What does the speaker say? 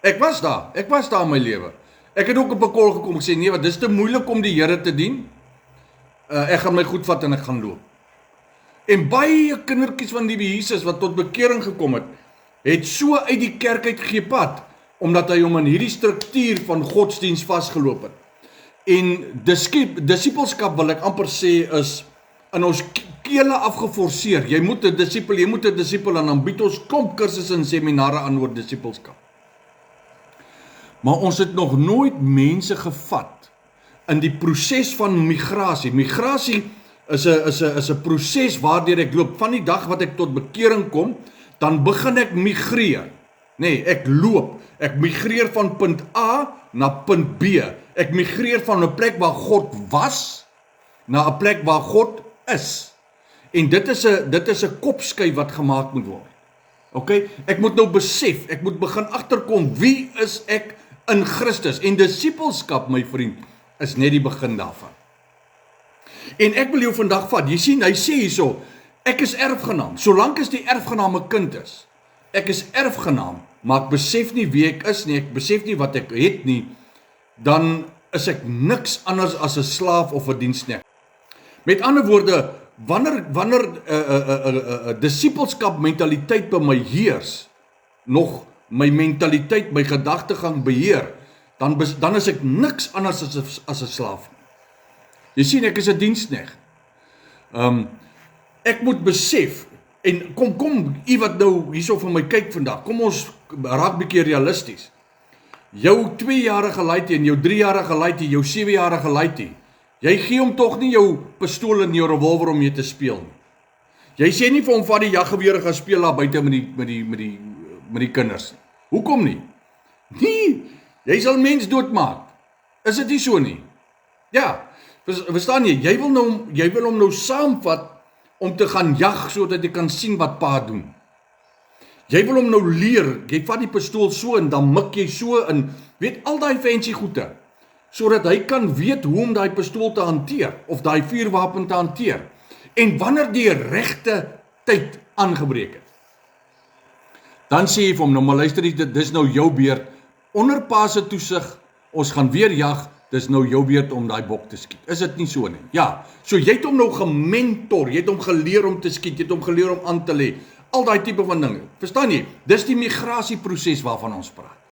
Ek was daar in my lewe. Ek het ook op 'n kol gekom en gesê, nee, wat dis te moeilik om die Here te dien. Ek gaan my goed vat en ek gaan loop. En baie kindertjies van die Jesus wat tot bekering gekom het so uit die kerk uit gepad, omdat hy hom in hierdie struktuur van godsdiens vasgeloop het. En disipelskap wil ek amper sê is in ons kele afgeforceer. Jy moet 'n disipel en dan bied ons klomp kursusse en seminare aan oor disipelskap. Maar ons het nog nooit mense gevat in die proses van migrasie. Migrasie is 'n proses waardeur ek loop. Van die dag wat ek tot bekering kom, dan begin ek migreer. Nee, ek loop. Ek migreer van punt A na punt B. Ek migreer van 'n plek waar God was na 'n plek waar God is. En dit is 'n kopskuif wat gemaak moet word. Okay? Ek moet nou besef, ek moet begin agterkom, wie is ek in Christus? En disipelskap, my vriend, is net die begin daarvan. En ek wil jou vandag vat. Jy sien, hy sê hierso, ek is erfgenaam. Solank as die erfgenaam 'n kind is. Ek is erfgenaam, maar ek besef nie wie ek is nie, ek besef nie wat ek het nie, dan is ek niks anders as 'n slaaf of 'n diensknegt. Met ander woorde, wanneer disipelskap mentaliteit by my heers, nog my mentaliteit, my gedagtegang beheer, dan is ek niks anders as 'n slaaf. Jy sien, ek is 'n diensknegt. Ek moet besef, en kom, u wat nou hierso vir my kyk vandag, kom ons raak bietjie realisties. Jou 2-jarige laaitie en jou 3-jarige laaitie, jou 7-jarige laaitie, jy gee hom tog nie jou pistool en jou revolver om mee te speel nie. Jy sê nie vir hom vat die jaggewere gaan speel daar buite met die kinders nie. Hoekom nie? Nee, jy sal mens doodmaak. Is dit nie so nie? Ja, verstaan jy? Jy wil hom nou saamvat om te gaan jag sodat jy kan sien wat pa doen. Jy wil hom nou leer, jy vat die pistool so en dan mik jy so in, weet al daai fancy goede, sodat hy kan weet hoe om daai pistool te hanteer, of daai vuurwapen te hanteer. En wanneer die regte tyd aangebreek het, dan sê jy vir hom, nou maar luister, dis nou jou beurt, onder pa se toesig, ons gaan weer jag, dis nou jou beurt om daai bok te skiet. Is dit nie so nie? Ja, so jy het hom nou gementor, jy het hom geleer om te skiet, jy het hom geleer om aan te lê, al daai tipe van dinge. Verstaan jy? Dis die migrasieproses waarvan ons praat.